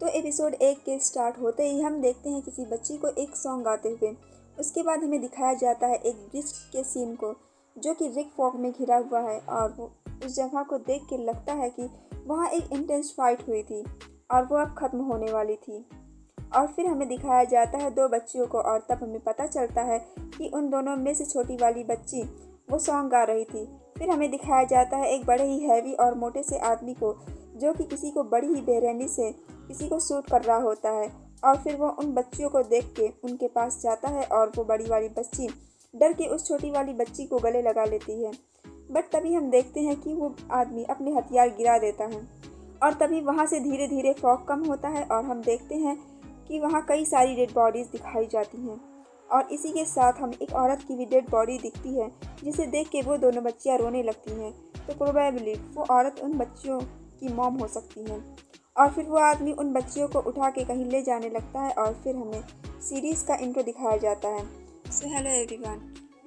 तो एपिसोड 1 के स्टार्ट होते ही हम देखते हैं किसी बच्ची को एक सॉन्ग गाते हुए। उसके बाद हमें दिखाया जाता है एक ब्रिज के सीन को, जो कि रिक फॉग में घिरा हुआ है और वो उस जगह को देख के लगता है कि वहाँ एक इंटेंस फाइट हुई थी और वो अब ख़त्म होने वाली थी। और फिर हमें दिखाया जाता है 2 बच्चियों को और तब हमें पता चलता है कि उन दोनों में से छोटी वाली बच्ची वो सॉन्ग गा रही थी। फिर हमें दिखाया जाता है एक बड़े ही हैवी और मोटे से आदमी को, जो कि किसी को बड़ी ही बेरहमी से किसी को शूट कर रहा होता है। और फिर वो उन बच्चियों को देख के उनके पास जाता है और वो बड़ी वाली बच्ची डर के उस छोटी वाली बच्ची को गले लगा लेती है। बट तभी हम देखते हैं कि वो आदमी अपने हथियार गिरा देता है और तभी वहाँ से धीरे धीरे फॉग कम होता है और हम देखते हैं कि वहाँ कई सारी डेड बॉडीज़ दिखाई जाती हैं। और इसी के साथ हमें एक औरत की भी डेड बॉडी दिखती है, जिसे देख के वो दोनों बच्चियाँ रोने लगती हैं। तो प्रोबेबली वो औरत उन बच्चियों की मॉम हो सकती है। और फिर वो आदमी उन बच्चियों को उठा के कहीं ले जाने लगता है और फिर हमें सीरीज़ का इंट्रो दिखाया जाता है। सो हेलो एवरीवन,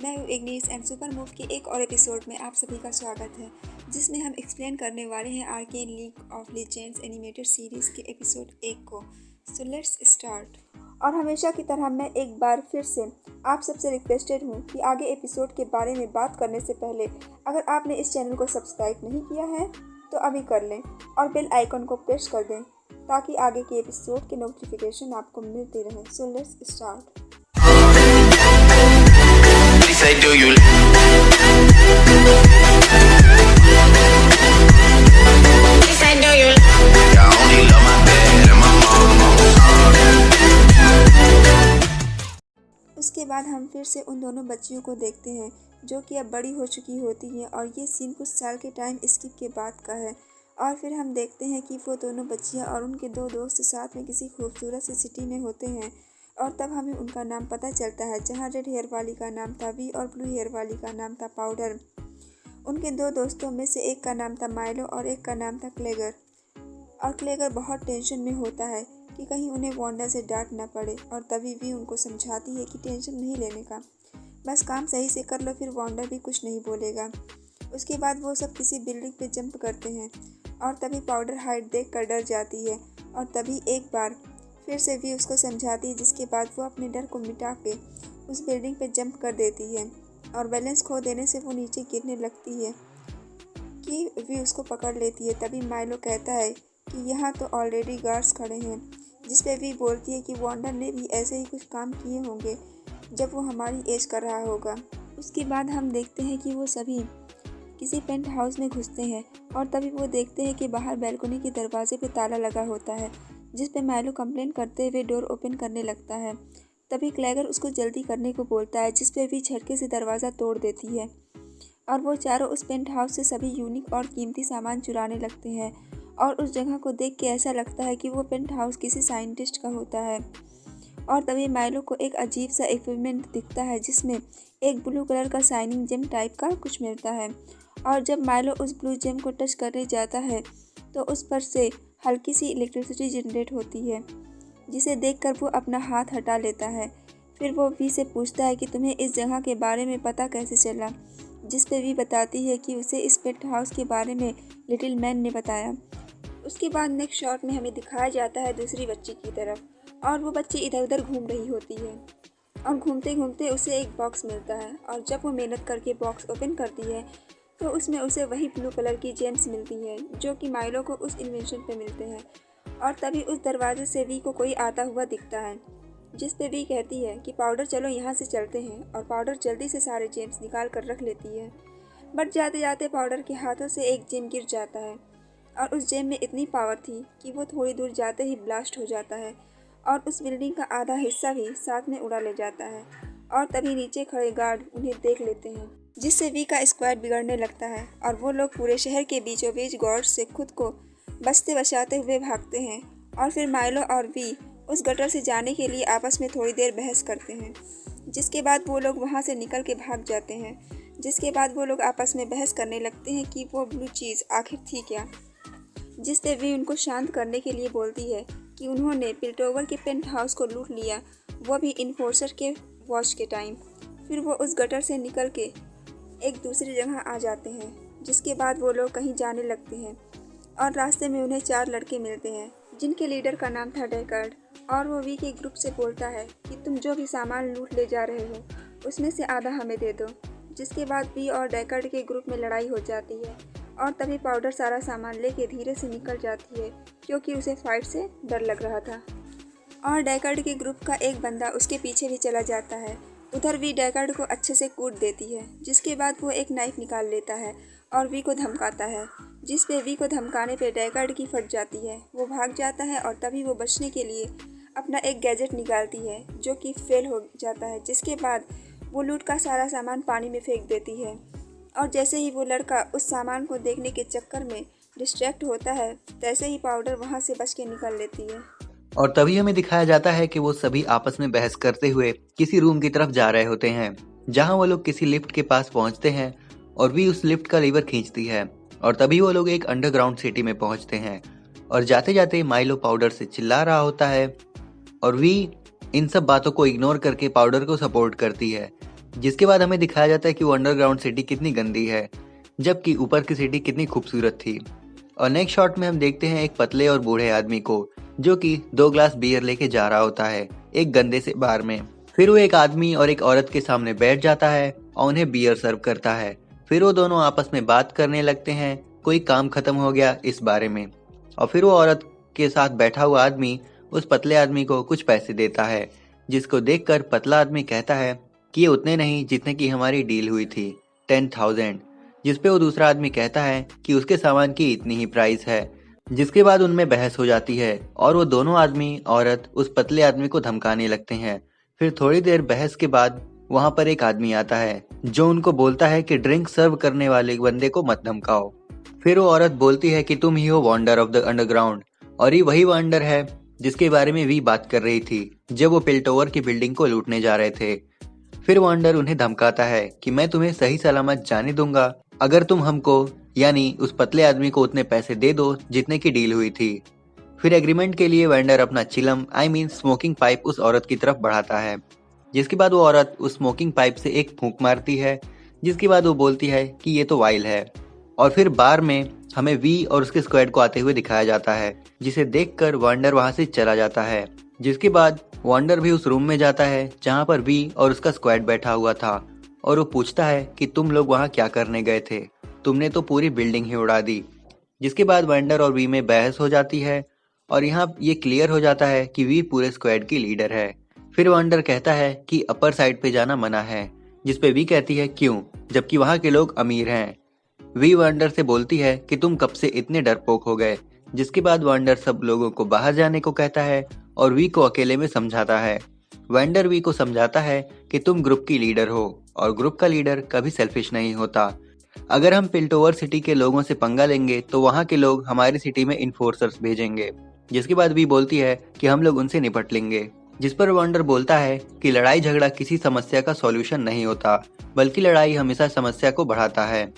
मैं हूँ इग्निस एंड सुपर मूव के एक और एपिसोड में आप सभी का स्वागत है, जिसमें हम एक्सप्लेन करने वाले हैं arcane league of legends animated series के एपिसोड 1 को। So let's start. और हमेशा की तरह मैं एक बार फिर से आप सबसे रिक्वेस्टेड हूँ कि आगे एपिसोड के बारे में बात करने से पहले अगर आपने इस चैनल को सब्सक्राइब नहीं किया है तो अभी कर लें और बेल आइकन को प्रेस कर दें ताकि आगे के एपिसोड के नोटिफिकेशन आपको मिलती रहे। So let's start. उसके बाद हम फिर से उन दोनों बच्चियों को देखते हैं जो कि अब बड़ी हो चुकी होती हैं और ये सीन कुछ साल के टाइम स्किप के बाद का है। और फिर हम देखते हैं कि वो दोनों बच्चियां और उनके 2 दोस्त साथ में किसी खूबसूरत सी सिटी में होते हैं और तब हमें उनका नाम पता चलता है, जहाँ रेड हेयर वाली का नाम था वी और ब्लू हेयर वाली का नाम था पाउडर। उनके 2 दोस्तों में से एक का नाम था माइलो और एक का नाम था क्लेगर। और क्लेगर बहुत टेंशन में होता है कि कहीं उन्हें वांडा से डांट ना पड़े और तभी भी उनको समझाती है कि टेंशन नहीं लेने का, बस काम सही से कर लो, फिर वांडा भी कुछ नहीं बोलेगा। उसके बाद वो सब किसी बिल्डिंग पे जंप करते हैं और तभी पाउडर हाइट देख कर डर जाती है और तभी एक बार फिर से भी उसको समझाती है, जिसके बाद वो अपने डर को मिटा के उस बिल्डिंग पे जंप कर देती है और बैलेंस खो देने से वो नीचे गिरने लगती है कि वी उसको पकड़ लेती है। तभी माइलो कहता है कि यहाँ तो ऑलरेडी गार्ड्स खड़े हैं, जिस पे वी बोलती है कि वांडा ने भी ऐसे ही कुछ काम किए होंगे जब वो हमारी एज कर रहा होगा। उसके बाद हम देखते हैं कि वो सभी किसी पेंट हाउस में घुसते हैं और तभी वो देखते हैं कि बाहर बैल्कनी के दरवाजे पे ताला लगा होता है, जिस पे माइलो कंप्लेन करते हुए डोर ओपन करने लगता है। तभी क्लेगर उसको जल्दी करने को बोलता है, जिस पे वी झटके से दरवाज़ा तोड़ देती है और वो चारों उस पेंट हाउस से सभी यूनिक और कीमती सामान चुराने लगते हैं। और उस जगह को देख के ऐसा लगता है कि वो पेंट हाउस किसी साइंटिस्ट का होता है। और तभी माइलो को एक अजीब सा इक्विपमेंट दिखता है, जिसमें एक ब्लू कलर का शाइनिंग जेम टाइप का कुछ मिलता है। और जब माइलो उस ब्लू जेम को टच करने जाता है तो उस पर से हल्की सी इलेक्ट्रिसिटी जनरेट होती है, जिसे देखकर वो अपना हाथ हटा लेता है। फिर वो वी से पूछता है कि तुम्हें इस जगह के बारे में पता कैसे चला, जिस पे वी बताती है कि उसे इस पेंट हाउस के बारे में लिटिल मैन ने बताया। उसके बाद नेक्स्ट शॉट में हमें दिखाया जाता है दूसरी बच्ची की तरफ और वो बच्ची इधर उधर घूम रही होती है और घूमते घूमते उसे एक बॉक्स मिलता है और जब वो मेहनत करके बॉक्स ओपन करती है तो उसमें उसे वही ब्लू कलर की जेम्स मिलती हैं, जो कि माइलो को उस इन्वेंशन पे मिलते हैं। और तभी उस दरवाजे से वी को कोई आता हुआ दिखता है, जिस पे वी कहती है कि पाउडर चलो यहाँ से चलते हैं। और पाउडर जल्दी से सारे जेम्स निकाल कर रख लेती है, बट जाते जाते पाउडर के हाथों से एक जेम गिर जाता है और उस जेम में इतनी पावर थी कि वो थोड़ी दूर जाते ही ब्लास्ट हो जाता है और उस बिल्डिंग का आधा हिस्सा भी साथ में उड़ा ले जाता है। और तभी नीचे खड़े गार्ड उन्हें देख लेते हैं, जिससे वी का स्क्वाड बिगड़ने लगता है और वो लोग पूरे शहर के बीचों बीच गार्ड से खुद को बचते बचाते हुए भागते हैं। और फिर माइलो और वी उस गटर से जाने के लिए आपस में थोड़ी देर बहस करते हैं, जिसके बाद वो लोग वहाँ से निकल के भाग जाते हैं। जिसके बाद वो लोग आपस में बहस करने लगते हैं कि वो ब्लू चीज़ आखिर थी क्या, जिस पे वी उनको शांत करने के लिए बोलती है कि उन्होंने पिल्टोवर के पेंट हाउस को लूट लिया, वो भी इन्फोर्सर के वॉच के टाइम। फिर वो उस गटर से निकल के एक दूसरी जगह आ जाते हैं, जिसके बाद वो लोग कहीं जाने लगते हैं और रास्ते में उन्हें 4 लड़के मिलते हैं, जिनके लीडर का नाम था डेकार्ड। और वो वी के ग्रुप से बोलता है कि तुम जो भी सामान लूट ले जा रहे हो उसमें से आधा हमें दे दो। जिसके बाद वी और डेकार्ड के ग्रुप में लड़ाई हो जाती है और तभी पाउडर सारा सामान लेके धीरे से निकल जाती है क्योंकि उसे फाइट से डर लग रहा था। और डेकार्ड के ग्रुप का एक बंदा उसके पीछे भी चला जाता है। उधर वी डेकार्ड को अच्छे से कूट देती है, जिसके बाद वो एक नाइफ निकाल लेता है और वी को धमकाता है, जिस पे वी को धमकाने पे डेकार्ड की फट जाती है। वो भाग जाता है और तभी वो बचने के लिए अपना एक गैजेट निकालती है जो कि फेल हो जाता है। जिसके बाद वो लूट का सारा सामान पानी में फेंक देती है और जैसे ही वो लड़का उस सामान को देखने के चक्कर में डिस्ट्रैक्ट होता है, तैसे ही पाउडर वहाँ से बच के निकल लेती है। और तभी हमें दिखाया जाता है कि वो सभी आपस में बहस करते हुए किसी रूम की तरफ जा रहे होते हैं, जहां वो लोग किसी लिफ्ट के पास पहुंचते हैं और वी उस लिफ्ट का लीवर खींचती है। और तभी वो लोग एक अंडरग्राउंड सिटी में पहुंचते हैं और जाते जाते माइलो पाउडर से चिल्ला रहा होता है और वी इन सब बातों को इग्नोर करके पाउडर को सपोर्ट करती है। जिसके बाद हमें दिखाया जाता है कि वो अंडरग्राउंड सिटी कितनी गंदी है, जबकि ऊपर की सिटी कितनी खूबसूरत थी। और नेक्स्ट शॉट में हम देखते हैं एक पतले और बूढ़े आदमी को जो कि 2 ग्लास बियर लेके जा रहा होता है एक गंदे से बार में। फिर वो एक आदमी और एक औरत के सामने बैठ जाता है और उन्हें बियर सर्व करता है। फिर वो दोनों आपस में बात करने लगते हैं, कोई काम खत्म हो गया इस बारे में। और फिर वो औरत के साथ बैठा हुआ आदमी उस पतले आदमी को कुछ पैसे देता है, जिसको देखकर पतला आदमी कहता है कि ये उतने नहीं जितने की हमारी डील हुई थी, 10,000। जिसपे वो दूसरा आदमी कहता है कि उसके सामान की इतनी ही प्राइस है। जिसके बाद उनमें बहस हो जाती है और वो दोनों आदमी औरत उस पतले आदमी को धमकाने लगते हैं। फिर थोड़ी देर बहस के बाद वहां पर एक आदमी आता है जो उनको बोलता है कि ड्रिंक सर्व करने वाले बंदे को मत धमकाओ। फिर वो औरत बोलती है कि तुम ही हो वंडर ऑफ द अंडरग्राउंड, और ये वही वंडर है जिसके बारे में वी बात कर रही थी जब वो पिल्टोवर की बिल्डिंग को लूटने जा रहे थे। फिर वंडर उन्हें धमकाता है कि मैं तुम्हें सही सलामत जाने दूंगा अगर तुम हमको यानी उस पतले आदमी को उतने पैसे दे दो जितने की डील हुई थी। फिर एग्रीमेंट के लिए वेंडर अपना चिलम स्मोकिंग पाइप उस औरत की तरफ बढ़ाता है। जिसके बाद वो औरत उस स्मोकिंग पाइप से एक फूंक मारती है, जिसके बाद वो बोलती है कि ये तो वाइल है। और फिर बार में हमें वी और उसके स्क्वाड को आते हुए दिखाया जाता है, जिसे देखकर वंडर वहां से चला जाता है। जिसके बाद वंडर भी उस रूम में जाता है जहां पर वी और उसका स्क्वाड बैठा हुआ था और वो पूछता है कि तुम लोग वहां क्या करने गए थे, तुमने तो पूरी बिल्डिंग ही उड़ा दी। जिसके बाद वंडर और वी में बहस हो जाती है और यहाँ ये क्लियर हो जाता है कि वी पूरे स्क्वाड की लीडर है। फिर वंडर कहता है कि अपर साइड पे जाना मना है, जिसपे वी कहती है क्यों, जबकि वहाँ के लोग अमीर हैं। वी वंडर से बोलती है कि तुम कब से इतने डरपोक हो गए। जिसके बाद वंडर सब लोगों को बाहर जाने को कहता है और वी को अकेले में समझाता है। वंडर वी को समझाता है कि तुम ग्रुप की लीडर हो और ग्रुप का लीडर कभी सेल्फिश नहीं होता। अगर हम पिल्टोवर सिटी के लोगों से पंगा लेंगे तो वहाँ के लोग हमारी सिटी में इन्फोर्सर्स भेजेंगे। जिसके बाद वी बोलती है कि हम लोग उनसे निपट लेंगे। जिस पर वंडर बोलता है कि लड़ाई झगड़ा किसी समस्या का सॉल्यूशन नहीं होता, बल्कि लड़ाई हमेशा समस्या को बढ़ाता है।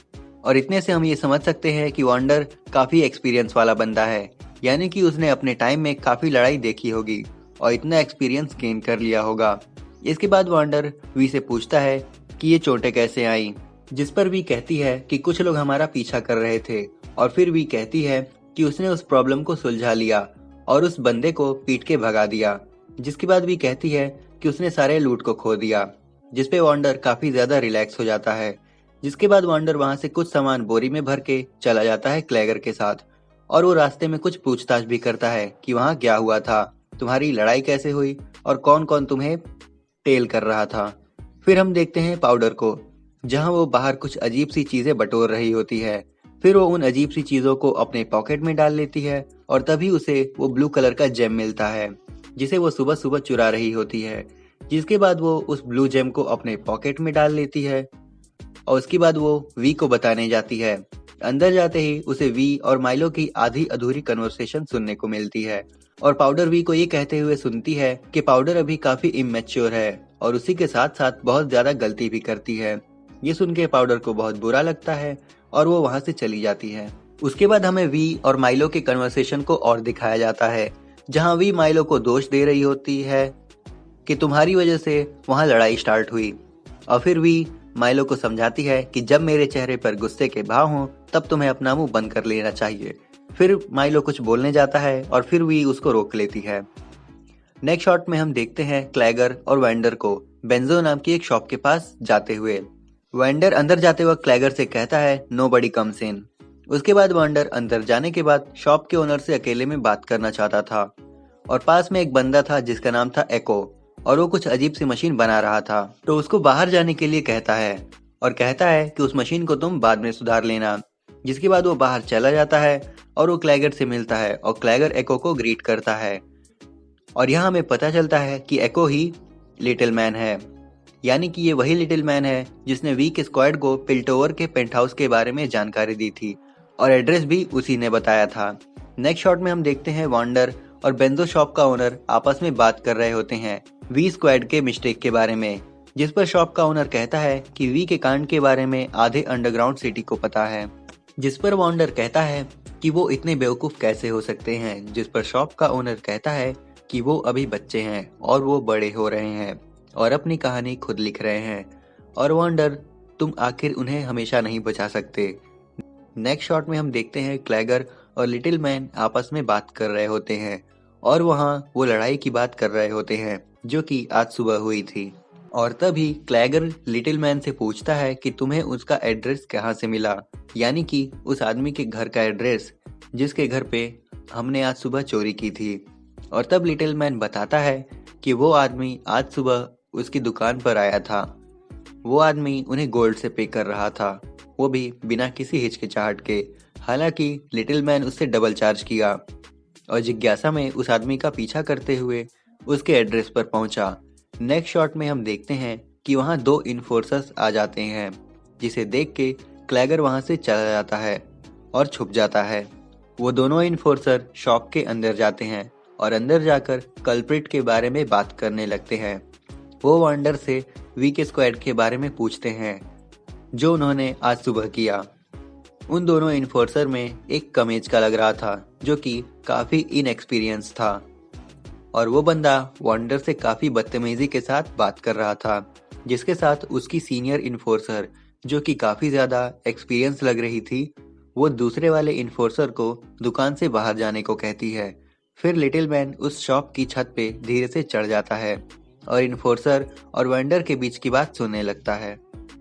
और इतने से हम ये समझ सकते हैं कि वंडर काफी एक्सपीरियंस वाला बंदा है, यानी कि उसने अपने टाइम में काफी लड़ाई देखी होगी और इतना एक्सपीरियंस गेन कर लिया होगा। इसके बाद वंडर वी से पूछता है कि ये चोटें कैसे आई, जिस पर वी कहती है कि कुछ लोग हमारा पीछा कर रहे थे। और फिर वी कहती है कि उसने उस प्रॉब्लम को सुलझा लिया और उस बंदे को पीट के भगा दिया। जिसके बाद वी कहती है कि उसने सारे लूट को खो दिया, जिसपे वंडर काफी ज्यादा रिलैक्स हो जाता है। जिसके बाद वंडर वहां से कुछ सामान बोरी में भर के चला जाता है क्लैगर के साथ, और वो रास्ते में कुछ पूछताछ भी करता है कि वहां क्या हुआ था, तुम्हारी लड़ाई कैसे हुई और कौन कौन तुम्हें टेल कर रहा था। फिर हम देखते हैं पाउडर को, जहां वो बाहर कुछ अजीब सी चीजें बटोर रही होती है। फिर वो उन अजीब सी चीजों को अपने पॉकेट में डाल लेती है और तभी उसे वो ब्लू कलर का जेम मिलता है, जिसे वो सुबह सुबह चुरा रही होती है। जिसके बाद वो उस ब्लू जेम को अपने पॉकेट में डाल लेती है और उसके बाद वो वी को बताने जाती है। अंदर जाते ही उसे वी और माइलो की आधी अधूरी कन्वर्सेशन सुनने को मिलती है और पाउडर वी को ये कहते हुए सुनती है कि पाउडर अभी काफी इमेच्योर है और उसी के साथ साथ बहुत ज्यादा गलती भी करती है। ये सुन के पाउडर को बहुत बुरा लगता है और वो वहां से चली जाती है। उसके बाद हमें वी और माइलो के कन्वर्सेशन को और दिखाया जाता है, जहां वी माइलो को दोष दे रही होती है कि तुम्हारी वजह से वहां लड़ाई स्टार्ट हुई। और फिर वी माइलो को समझाती है कि जब मेरे चेहरे पर गुस्से के भाव हों तब तुम्हें अपना मुंह बंद कर लेना चाहिए। फिर माइलो कुछ बोलने जाता है और फिर वी उसको रोक लेती है। नेक्स्ट शॉट में हम देखते हैं क्लैगर और वेंडर को बेंजो नाम की एक शॉप के पास जाते हुए। वेंडर अंदर जाते वक्त क्लैगर से कहता है नोबडी कम्स इन। उसके बाद वेंडर अंदर जाने के बाद शॉप के ओनर से अकेले में बात करना चाहता था और पास में एक बंदा था जिसका नाम था एको और वो कुछ अजीब सी मशीन बना रहा था। तो उसको बाहर जाने के लिए कहता है और कहता है कि उस मशीन को तुम बाद में सुधार लेना। जिसके बाद वो बाहर चला जाता है और वो क्लैगर से मिलता है और क्लैगर एको को ग्रीट करता है और यहाँ हमें पता चलता है कि एको ही लिटिल मैन है, यानी कि ये वही लिटिल मैन है जिसने वीक स्क्वाड को पिल्टोवर के पेंट हाउस के बारे में जानकारी दी थी और एड्रेस भी उसी ने बताया था। नेक्स्ट शॉट में हम देखते हैं वांडर और बेंजो शॉप का ओनर आपस में बात कर रहे होते हैं वी स्क्वाड के मिस्टेक के बारे में, जिस पर शॉप का ओनर कहता है कि वी के कांड के बारे में आधे अंडरग्राउंड सिटी को पता है। जिस पर वांडर कहता है कि वो इतने बेवकूफ कैसे हो सकते हैं, जिस पर शॉप का ओनर कहता है कि वो अभी बच्चे हैं और वो बड़े हो रहे हैं और अपनी कहानी खुद लिख रहे हैं और वांडर तुम आखिर उन्हें हमेशा नहीं बचा सकते। नेक्स्ट शॉट में हम देखते हैं क्लैगर और लिटिल मैन आपस में बात कर रहे होते हैं और वहाँ वो लड़ाई की बात कर रहे होते हैं जो कि आज सुबह हुई थी। और तभी क्लैगर लिटिल मैन से पूछता है कि तुम्हें उसका एड्रेस कहाँ से मिला, यानी कि उस आदमी के घर का एड्रेस जिसके घर पे हमने आज सुबह चोरी की थी। और तब लिटिल मैन बताता है कि वो आदमी आज सुबह उसकी दुकान पर आया था। वो आदमी उन्हें गोल्ड से पे कर रहा था, वो भी बिना किसी हिचकिचाहट के। हालांकि लिटिल मैन उससे डबल चार्ज किया और जिज्ञासा में उस आदमी का पीछा करते हुए उसके एड्रेस पर पहुंचा। नेक्स्ट शॉट में हम देखते हैं कि वहां 2 इन्फोर्सर्स आ जाते हैं, जिसे देख के क्लैगर वहां से चला जाता है और छुप जाता है। वो दोनों इन्फोर्सर शॉप के अंदर जाते हैं और अंदर जाकर कल्प्रिट के बारे में बात करने लगते हैं। वो वांडर से वीक स्क्वाड के बारे में पूछते हैं जो उन्होंने आज सुबह किया। उन दोनों इन्फोर्सर में एक कम एज का लग रहा था जो कि काफी इनएक्सपीरियंस था और वो बंदा वांडर से काफी बदतमीजी के साथ बात कर रहा था, जिसके साथ उसकी सीनियर इन्फोर्सर जो कि काफी ज्यादा एक्सपीरियंस लग रही थी, वो दूसरे वाले इन्फोर्सर को दुकान से बाहर जाने को कहती है। फिर लिटिल मैन उस शॉप की छत पे धीरे से चढ़ जाता है और इन्फोर्सर और वांडर के बीच की बात सुनने लगता है,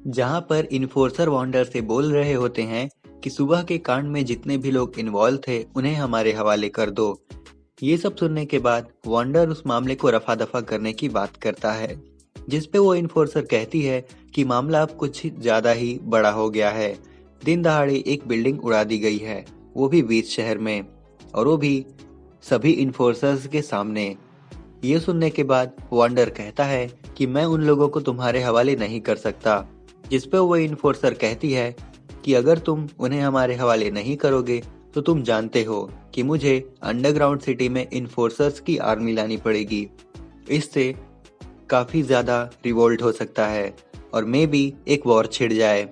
जहां पर इन्फोर्सर वांडर से बोल रहे होते हैं कि सुबह के कांड में जितने भी लोग इन्वॉल्व थे उन्हें हमारे हवाले कर दो। ये सब सुनने के बाद वांडर उस मामले को रफा दफा करने की बात करता है, जिस पे वो इन्फोर्सर कहती है कि मामला अब कुछ ज्यादा ही बड़ा हो गया है। दिन दहाड़े एक बिल्डिंग उड़ा दी गई है, वो भी बीच शहर में, और वो भी सभी इन्फोर्सर्स के सामने। ये सुनने के बाद वांडर कहता है कि मैं उन लोगों को तुम्हारे हवाले नहीं कर सकता, जिस पे वो इन्फोर्सर कहती है कि अगर तुम उन्हें हमारे हवाले नहीं करोगे तो तुम जानते हो कि मुझे अंडरग्राउंड सिटी में इन्फोर्सर्स की आर्मी लानी पड़ेगी। इससे काफी ज्यादा रिवोल्ट हो सकता है और मे बी एक वॉर छिड़ जाए,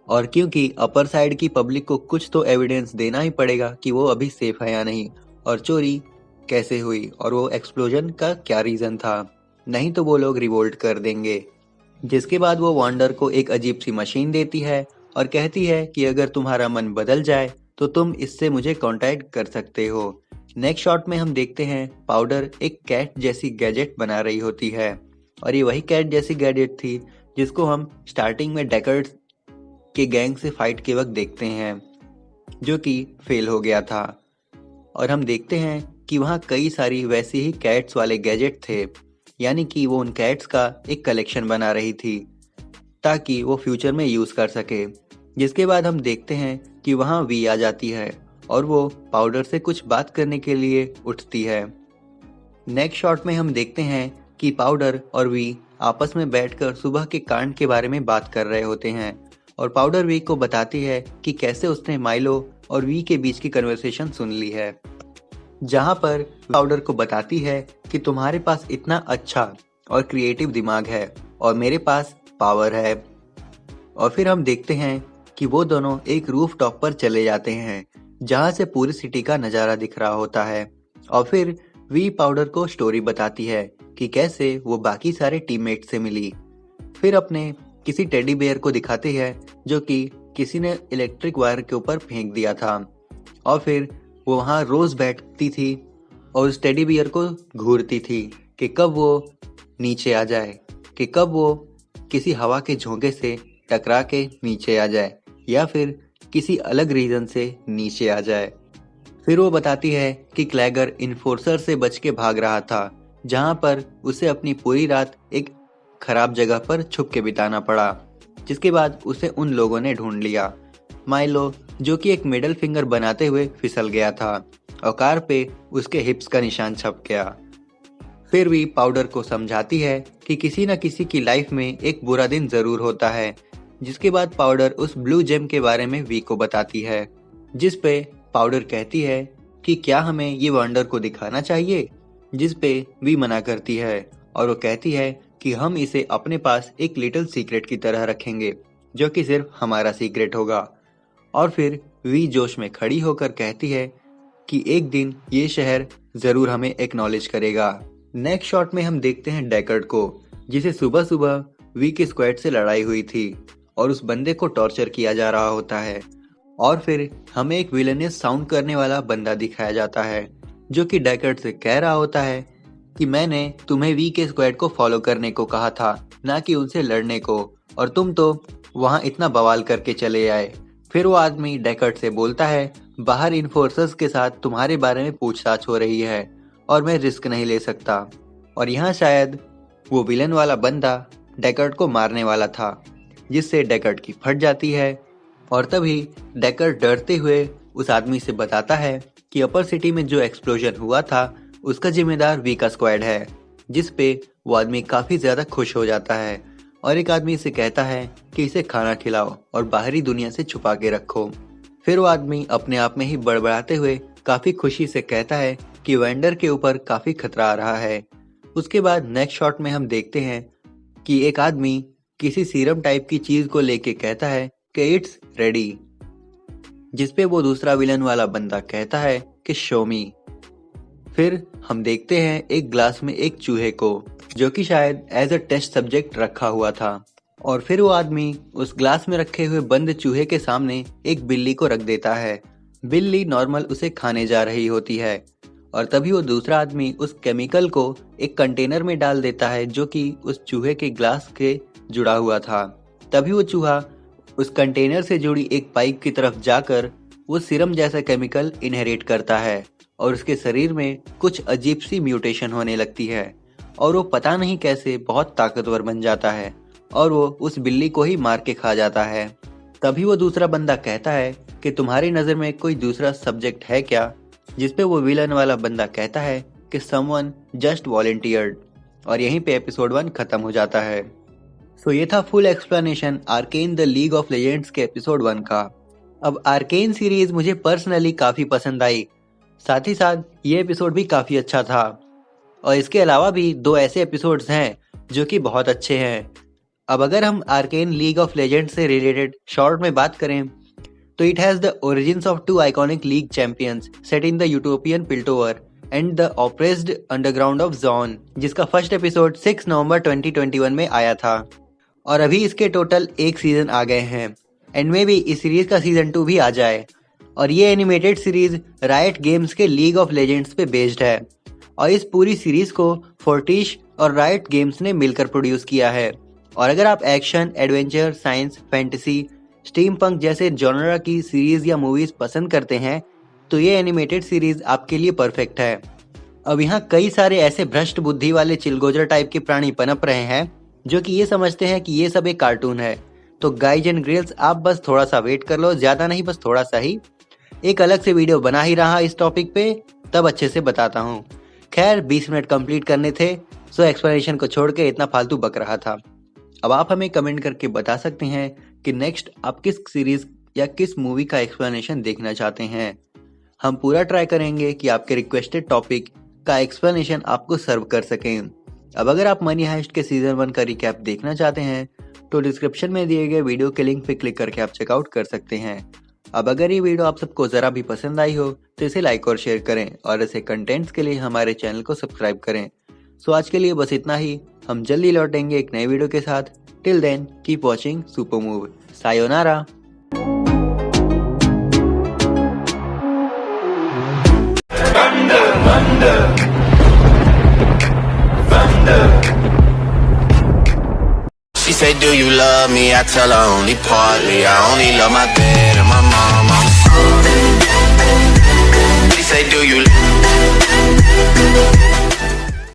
और क्योंकि अपर साइड की पब्लिक को कुछ तो एविडेंस देना ही पड़ेगा कि वो अभी सेफ है या नहीं, और चोरी कैसे हुई और वो एक्सप्लोजन का क्या रीजन था, नहीं तो वो लोग रिवोल्ट कर देंगे। जिसके बाद वो वांडर को एक अजीब सी मशीन देती है और कहती है कि अगर तुम्हारा मन बदल जाए तो तुम इससे मुझे कांटेक्ट कर सकते हो। नेक्स्ट शॉट में हम देखते हैं पाउडर एक कैट जैसी गैजेट बना रही होती है, और ये वही कैट जैसी गैजेट थी जिसको हम स्टार्टिंग में डेकर्ड्स के गैंग से फाइट के वक्त देखते हैं, जो कि फेल हो गया था। और हम देखते हैं कि वहाँ कई सारी वैसी ही कैट्स वाले गैजेट थे, यानी कि वो उन कैट्स का एक कलेक्शन बना रही थी ताकि वो फ्यूचर में यूज कर सके। जिसके बाद हम देखते हैं कि वहाँ वी आ जाती है और वो पाउडर से कुछ बात करने के लिए उठती है। नेक्स्ट शॉट में हम देखते हैं कि पाउडर और वी आपस में बैठकर सुबह के कांड के बारे में बात कर रहे होते हैं, और पाउडर वी को बताती है कि कैसे उसने माइलो और वी के बीच की कन्वर्सेशन सुन ली है, जहां पर पाउडर को बताती है कि तुम्हारे पास इतना अच्छा और क्रिएटिव दिमाग है और मेरे पास पावर है। और फिर हम देखते हैं कि वो दोनों एक रूफ टॉप पर चले जाते हैं जहां से पूरी सिटी का नजारा दिख रहा होता है, और फिर वी पाउडर को स्टोरी बताती है कि कैसे वो बाकी सारे टीममेट से मिली। फिर अपने किसी टेडी बेयर को दिखाती है जो कि किसी ने इलेक्ट्रिक वायर के ऊपर फेंक दिया था, और फिर वो वहाँ रोज बैठती थी और उस टेडी बियर को घूरती थी कि कब वो नीचे आ जाए, कि कब वो किसी हवा के झोंके से टकरा के नीचे आ जाए या फिर किसी अलग रीजन से नीचे आ जाए। फिर वो बताती है कि क्लैगर इन्फोर्सर से बच के भाग रहा था, जहाँ पर उसे अपनी पूरी रात एक खराब जगह पर छुप के बिताना पड़ा, जिसके बाद उसे उन लोगों ने ढूंढ लिया। माइलो, जो कि एक मिडल फिंगर बनाते हुए फिसल गया था और कार पे उसके हिप्स का निशान छप गया। फिर भी पाउडर को समझाती है कि किसी न किसी की लाइफ में एक बुरा दिन जरूर होता है, जिसके बाद पाउडर उस ब्लू जेम के बारे में वी को बताती है, जिस पे पाउडर कहती है कि क्या हमें ये वंडर को दिखाना चाहिए, जिस पे वी मना करती है और वो कहती है कि हम इसे अपने पास एक लिटिल सीक्रेट की तरह रखेंगे, जो कि सिर्फ हमारा सीक्रेट होगा। और फिर वी जोश में खड़ी होकर कहती है कि एक दिन ये शहर जरूर हमें एक्नॉलेज करेगा। नेक्स्ट शॉट में हम देखते हैं डेकर्ड को, जिसे सुबह सुबह वी के स्क्वाड से लड़ाई हुई थी और उस बंदे को टॉर्चर किया जा रहा होता है। और फिर हमें एक विलेनियस साउंड करने वाला बंदा दिखाया जाता है, जो कि डेकर्ड से कह रहा होता है कि मैंने तुम्हें वी के स्क्वाड को फॉलो करने को कहा था, ना कि उनसे लड़ने को, और तुम तो वहां इतना बवाल करके चले आए। फिर वो आदमी डेकर्ड से बोलता है, बाहर इन्फोर्सर्स के साथ तुम्हारे बारे में पूछताछ हो रही है और मैं रिस्क नहीं ले सकता। और यहाँ शायद वो विलन वाला बंदा डेकर्ड को मारने वाला था, जिससे डेकर्ड की फट जाती है। और तभी डेकर्ड डरते हुए उस आदमी से बताता है कि अपर सिटी में जो एक्सप्लोजन हुआ था उसका जिम्मेदार वी का स्क्वाड है, जिस पे वो आदमी काफी ज्यादा खुश हो जाता है और एक आदमी से कहता है कि इसे खाना खिलाओ और बाहरी दुनिया से छुपा के रखो। फिर वो आदमी अपने आप में ही बड़बड़ाते हुए काफी खुशी से कहता है कि वेंडर के ऊपर काफी खतरा आ रहा है। उसके बाद नेक्स्ट शॉट में हम देखते हैं कि एक आदमी किसी सीरम टाइप की चीज को लेके कहता है कि इट्स रेडी, जिसपे वो दूसरा विलन वाला बंदा कहता है कि शो मी। फिर हम देखते हैं एक ग्लास में एक चूहे को, जो कि शायद एज अ टेस्ट सब्जेक्ट रखा हुआ था। और फिर वो आदमी उस ग्लास में रखे हुए बंद चूहे के सामने एक बिल्ली को रख देता है। बिल्ली नॉर्मल उसे खाने जा रही होती है और तभी वो दूसरा आदमी उस केमिकल को एक कंटेनर में डाल देता है, जो कि उस चूहे के ग्लास के जुड़ा हुआ था। तभी वो चूहा उस कंटेनर से जुड़ी एक पाइप की तरफ जाकर वो सीरम जैसा केमिकल इनहेरिट करता है और उसके शरीर में कुछ अजीब सी म्यूटेशन होने लगती है और वो पता नहीं कैसे बहुत ताकतवर बन जाता है और वो उस बिल्ली को ही मार के खा जाता है। तभी वो दूसरा बंदा कहता है कि तुम्हारी नजर में कोई दूसरा सब्जेक्ट है क्या, जिसपे वो विलन वाला बंदा कहता है कि समवन जस्ट वॉलंटियर्ड। और यहीं पे एपिसोड 1 खत्म हो जाता है। सो ये था full explanation arcane the league of legends के एपिसोड 1 का। अब आर्केन सीरीज मुझे पर्सनली काफी पसंद आई, साथ ही साथ ये एपिसोड भी काफी अच्छा था और इसके अलावा भी 2 ऐसे एपिसोड्स हैं जो कि बहुत अच्छे हैं। अब अगर हम आर्केन लीग ऑफ लेजेंड्स से रिलेटेड शॉर्ट में बात करें तो it has the origins of 2 iconic league champions set in the utopian पिल्टोवर and the oppressed underground of John, जिसका फर्स्ट एपिसोड 6 नवंबर 2021 में आया था और अभी इसके टोटल 1 सीजन आ गए हैं एंड में भी इस सीरीज का सीजन 2 भी आ जाए। और ये एनिमेटेड सीरीज राइट गेम्स के लीग ऑफ लेजेंड्स पे बेस्ड है और इस पूरी सीरीज को फोर्टिश और राइट गेम्स ने मिलकर प्रोड्यूस किया है। और अगर आप action, adventure, science, fantasy, steampunk जैसे जॉनरा की सीरीज या मूवीज पसंद करते हैं तो ये एनिमेटेड सीरीज आपके लिए परफेक्ट है। अब यहाँ कई सारे ऐसे भ्रष्ट बुद्धि वाले चिलगोजर टाइप के प्राणी पनप रहे हैं जो कि ये समझते हैं कि ये सब एक कार्टून है। तो गाइज एंड ग्रिल्स, आप बस थोड़ा सा वेट कर लो, ज्यादा नहीं, बस थोड़ा सा ही। एक अलग से वीडियो बना ही रहा इस टॉपिक पे, तब अच्छे से बताता हूँ। खैर 20 मिनट कंप्लीट करने थे, सो एक्सप्लेनेशन को छोड़ के इतना फालतू बक रहा था। अब आप हमें कमेंट करके बता सकते हैं कि नेक्स्ट आप किस सीरीज या किस मूवी का एक्सप्लेनेशन देखना चाहते हैं। हम पूरा ट्राई करेंगे कि आपके रिक्वेस्टेड टॉपिक का एक्सप्लेनेशन आपको सर्व कर सकें। अब अगर आप मनी हाइस्ट के सीजन 1 का रिकैप देखना चाहते हैं तो डिस्क्रिप्शन में दिए गए वीडियो के लिंक पे क्लिक करके आप चेकआउट कर सकते हैं। अब अगर ये वीडियो आप सबको जरा भी पसंद आई हो तो इसे लाइक और शेयर करें और ऐसे कंटेंट्स के लिए हमारे चैनल को सब्सक्राइब करें। सो आज के लिए बस इतना ही, हम जल्दी लौटेंगे एक नए वीडियो के साथ। Till then keep watching super move. सायोनारा। thunder, thunder. She say, do you love me? I tell her only partly. I only love my bed and my mom. She say, do you